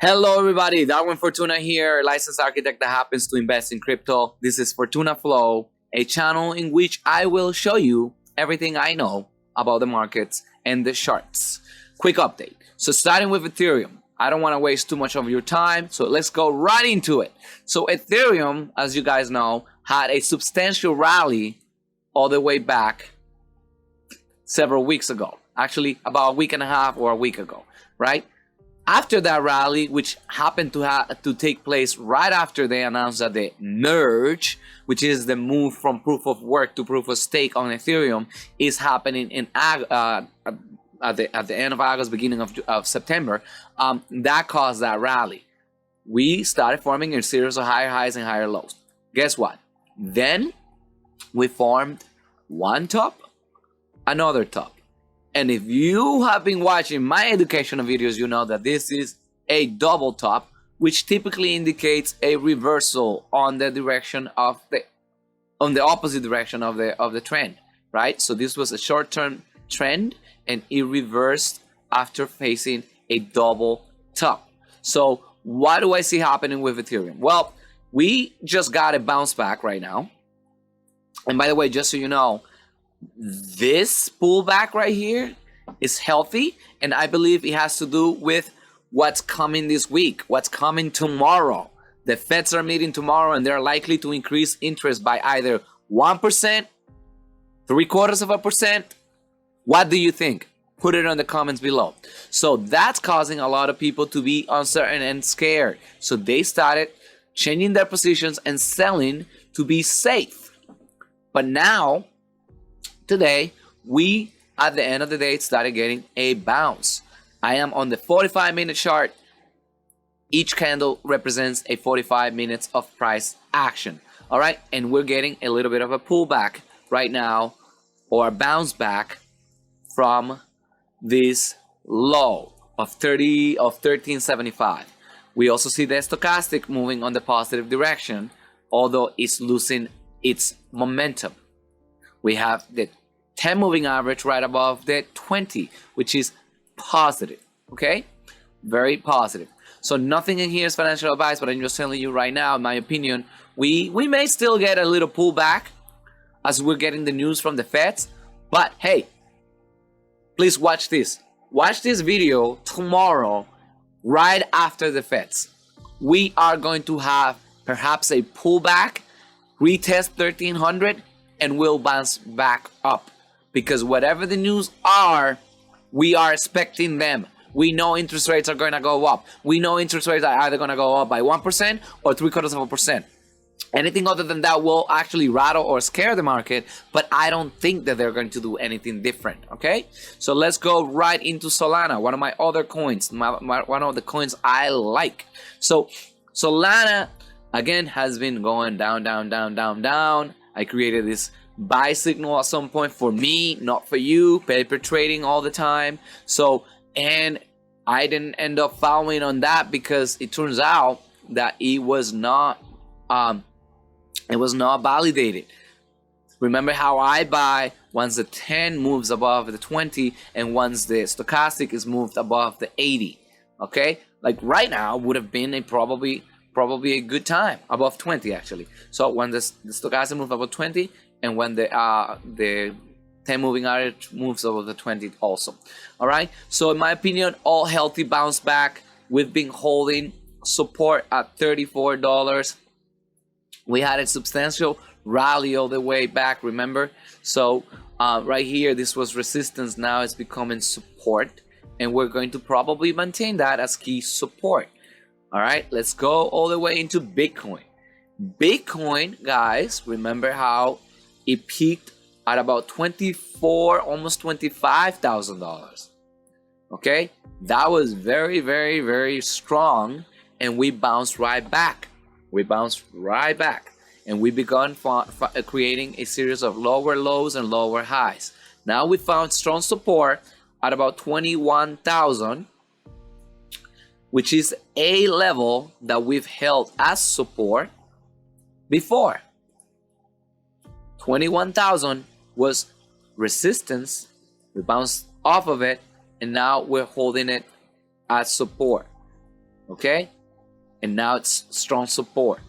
Hello, everybody. Darwin Fortuna here, licensed architect that happens to invest in crypto. This is Fortuna Flow, a channel in which I will show you everything I know about the markets and the charts. Quick update. So starting with Ethereum, I don't want to waste too much of your time, so let's go right into it. So Ethereum, as you guys know, had a substantial rally all the way back several weeks ago. Actually, about a week and a half or a week ago, right? After that rally, which happened to take place right after they announced that the merge, which is the move from proof of work to proof of stake on Ethereum, is happening in at the end of August, beginning of September, that caused that rally. We started forming a series of higher highs and higher lows. Guess what? Then we formed one top, another top. And if you have been watching my educational videos, you know that this is a double top, which typically indicates a reversal on the direction of the opposite direction of the trend, right? So this was a short-term trend, and it reversed after facing a double top. So what do I see happening with Ethereum? Well, we just got a bounce back right now. And by the way, just so you know, this pullback right here is healthy, and I believe it has to do with what's coming this week, what's coming tomorrow. The Feds are meeting tomorrow, and they're likely to increase interest by either 1%, 0.75%. What do you think? Put it in the comments below. So that's causing a lot of people to be uncertain and scared. So they started changing their positions and selling to be safe. But now, today, we, at the end of the day, started getting a bounce. I am on the 45-minute chart. Each candle represents a 45 minutes of price action. All right, and we're getting a little bit of a pullback right now, or a bounce back from this low of 1375. We also see the stochastic moving on the positive direction, although it's losing its momentum. We have the 10 moving average right above the 20, which is positive. Okay, very positive. So nothing in here is financial advice, but I'm just telling you right now, in my opinion, we may still get a little pullback as we're getting the news from the Feds. But hey, please watch this. Watch this video tomorrow, right after the Feds. We are going to have perhaps a pullback, retest 1300, and we'll bounce back up. Because whatever the news are, we are expecting them. We know interest rates are going to go up. We know interest rates are either going to go up by 1% or 0.75%. Anything other than that will actually rattle or scare the market, but I don't think that they're going to do anything different, okay? So let's go right into Solana, one of my other coins, one of the coins I like. So Solana, again, has been going down, down, down, down, down. I created this buy signal at some point for me, not for you. Paper trading all the time. So, and I didn't end up following on that because it turns out that it was not validated. Remember how I buy once the 10 moves above the 20 and once the stochastic is moved above the 80. Okay, like right now would have been a probably a good time above 20 actually. So when the stochastic moves above 20 and when the 10 moving average moves over the 20 also. All right, so in my opinion, all healthy bounce back. We've been holding support at $34. We had a substantial rally all the way back, remember? So right here, this was resistance. Now it's becoming support, and we're going to probably maintain that as key support. All right, let's go all the way into Bitcoin. Bitcoin, guys, remember how it peaked at about almost $25,000. Okay, that was very, very, very strong, and we bounced right back. And we began creating a series of lower lows and lower highs. Now we found strong support at about 21,000, which is a level that we've held as support before. 21,000 was resistance. We bounced off of it, and now we're holding it as support. okay? And now it's strong support.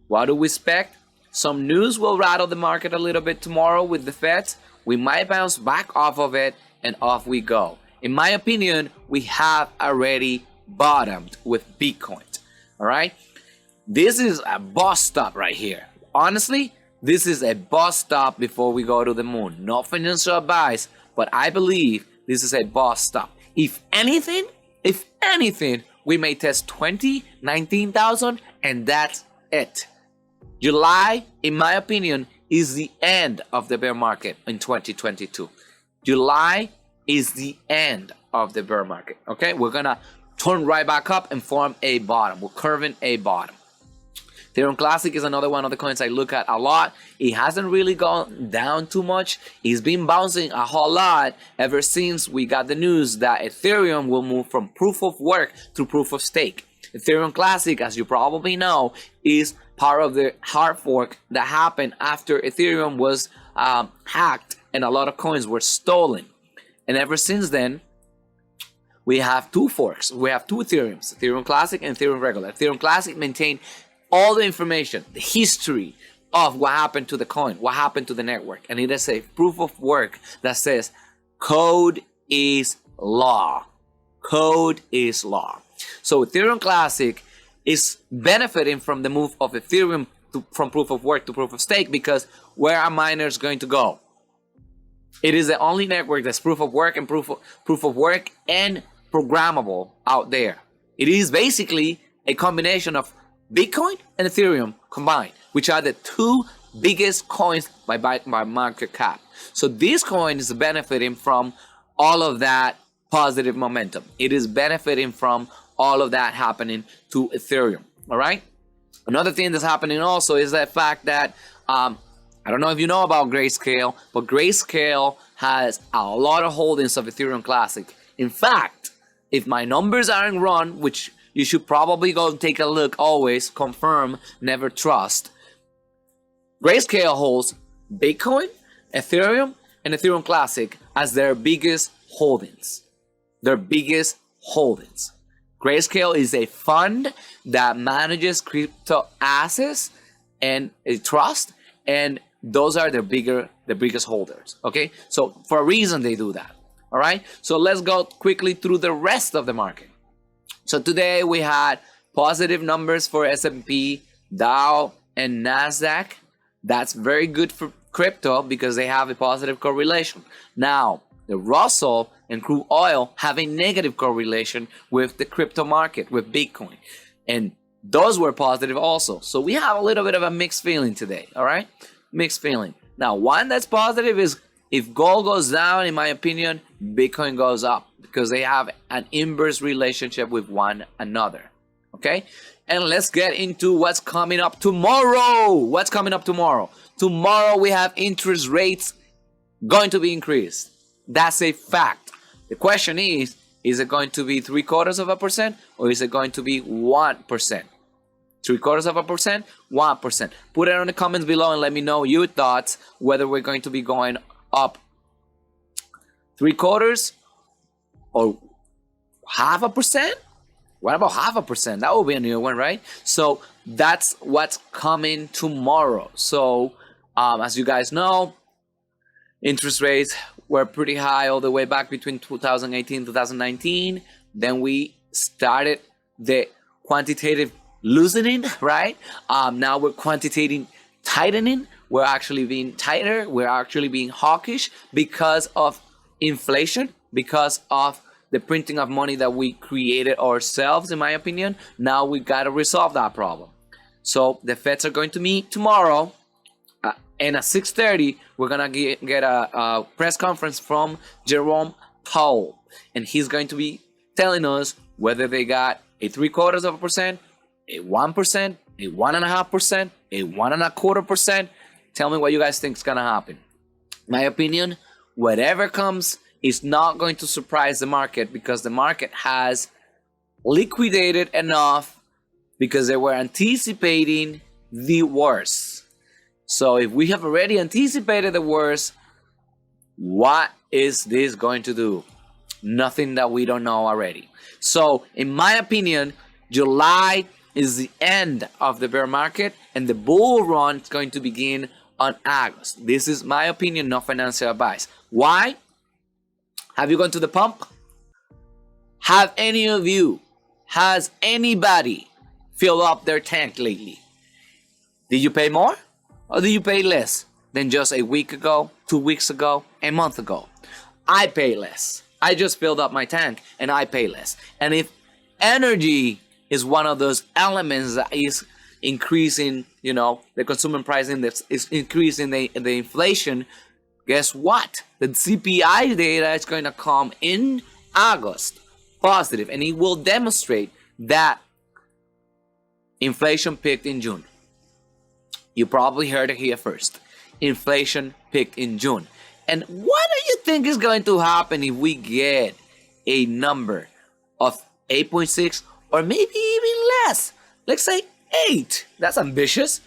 What do we expect? Some news will rattle the market a little bit tomorrow with the Fed. We might bounce back off of it, and off we go. In my opinion, we have already bottomed with Bitcoin. All right? This is a bus stop right here. Honestly, this is a bus stop before we go to the moon. No financial advice, but I believe this is a bus stop. If anything, we may test 19,000, and that's it. July, in my opinion, is the end of the bear market in 2022. July is the end of the bear market, okay? We're gonna turn right back up and form a bottom. We're curving a bottom. Ethereum Classic is another one of the coins I look at a lot. It hasn't really gone down too much. It's been bouncing a whole lot ever since we got the news that Ethereum will move from proof of work to proof of stake. Ethereum Classic, as you probably know, is part of the hard fork that happened after Ethereum was hacked and a lot of coins were stolen. And ever since then, we have two forks. We have two Ethereums, Ethereum Classic and Ethereum Regular. Ethereum Classic maintained all the information, the history of what happened to the coin, what happened to the network. And it is a proof of work that says code is law. Code is law. So Ethereum Classic is benefiting from the move of Ethereum from proof of work to proof of stake, because where are miners going to go? It is the only network that's proof of work and proof of work and programmable out there. It is basically a combination of Bitcoin and Ethereum combined, which are the two biggest coins by market cap. So this coin is benefiting from all of that positive momentum. It is benefiting from all of that happening to Ethereum. All right. Another thing that's happening also is the fact that I don't know if you know about Grayscale, but Grayscale has a lot of holdings of Ethereum Classic. In fact, if my numbers aren't wrong, which you should probably go take a look, always confirm, never trust. Grayscale holds Bitcoin, Ethereum, and Ethereum Classic as their biggest holdings. Their biggest holdings. Grayscale is a fund that manages crypto assets and a trust, and those are their biggest holders. Okay, so for a reason they do that. All right, so let's go quickly through the rest of the market. So today we had positive numbers for S&P, Dow, and Nasdaq. That's very good for crypto because they have a positive correlation. Now, the Russell and crude oil have a negative correlation with the crypto market, with Bitcoin. And those were positive also. So we have a little bit of a mixed feeling today, all right? Mixed feeling. Now, one that's positive is if gold goes down, in my opinion, Bitcoin goes up because they have an inverse relationship with one another, okay? And let's get into what's coming up tomorrow. What's coming up tomorrow? Tomorrow we have interest rates going to be increased. That's a fact. The question is it going to be 0.75% or is it going to be 1%? 0.75%, 1%. Put it in the comments below and let me know your thoughts whether we're going to be going up 0.75 or 0.5%. What about 0.5%? That would be a new one, right? So that's what's coming tomorrow. So as you guys know, interest rates were pretty high all the way back between 2018 and 2019. Then we started the quantitative loosening, right? Now we're quantitative tightening. We're actually being tighter. We're actually being hawkish because of inflation, because of the printing of money that we created ourselves, in my opinion. Now we got to resolve that problem. So the Feds are going to meet tomorrow. And at 6:30, we're going to get a press conference from Jerome Powell. And he's going to be telling us whether they got a 0.75%, a 1%, a 1.5%, a 1.25%. Tell me what you guys think is going to happen. My opinion, whatever comes is not going to surprise the market because the market has liquidated enough because they were anticipating the worst. So if we have already anticipated the worst, what is this going to do? Nothing that we don't know already. So in my opinion, July is the end of the bear market, and the bull run is going to begin on August. This is my opinion, not financial advice. Why? Have you gone to the pump? Have any of you, has anybody filled up their tank lately? Did you pay more? Or did you pay less than just a week ago, 2 weeks ago, a month ago? I pay less. I just filled up my tank and I pay less. And if energy is one of those elements that is increasing, the consumer price index is increasing the inflation, guess what? The CPI data is going to come in August positive, and it will demonstrate that inflation peaked in June. You probably heard it here first. Inflation peaked in June. And what do you think is going to happen if we get a number of 8.6 or maybe even less? Let's say 8. That's ambitious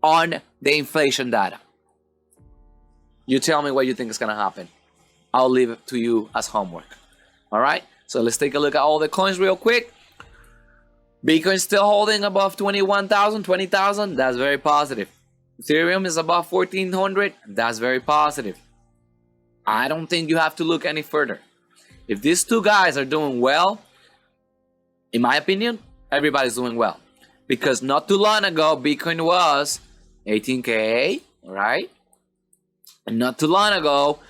on the inflation data. You tell me what you think is going to happen. I'll leave it to you as homework. All right? So let's take a look at all the coins real quick. Bitcoin still holding above 21,000, 20,000. That's very positive. Ethereum is above 1,400. That's very positive. I don't think you have to look any further. If these two guys are doing well, in my opinion, everybody's doing well. Because not too long ago, Bitcoin was 18K, right? And not too long ago,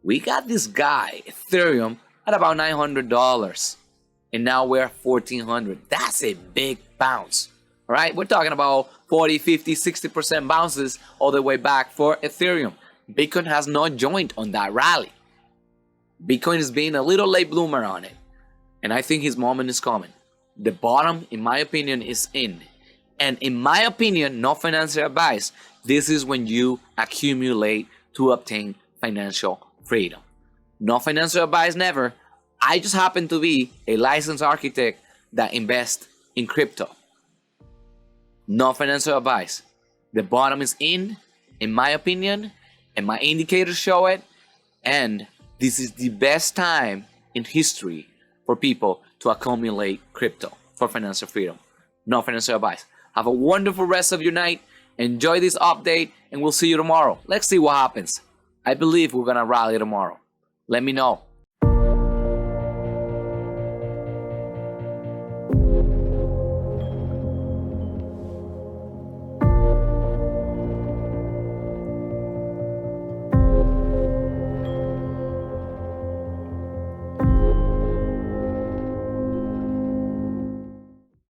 we got this guy, Ethereum, at about $900. And now we're at 1,400. That's a big bounce, right? We're talking about 40, 50, 60% bounces all the way back for Ethereum. Bitcoin has not joined on that rally. Bitcoin is being a little late bloomer on it. And I think his moment is coming. The bottom, in my opinion, is in. And in my opinion, no financial advice, this is when you accumulate to obtain financial freedom. No financial advice, never. I just happen to be a licensed architect that invests in crypto. No financial advice. The bottom is in my opinion, and my indicators show it. And this is the best time in history for people to accumulate crypto for financial freedom. No financial advice. Have a wonderful rest of your night. Enjoy this update, and we'll see you tomorrow. Let's see what happens. I believe we're going to rally tomorrow. Let me know.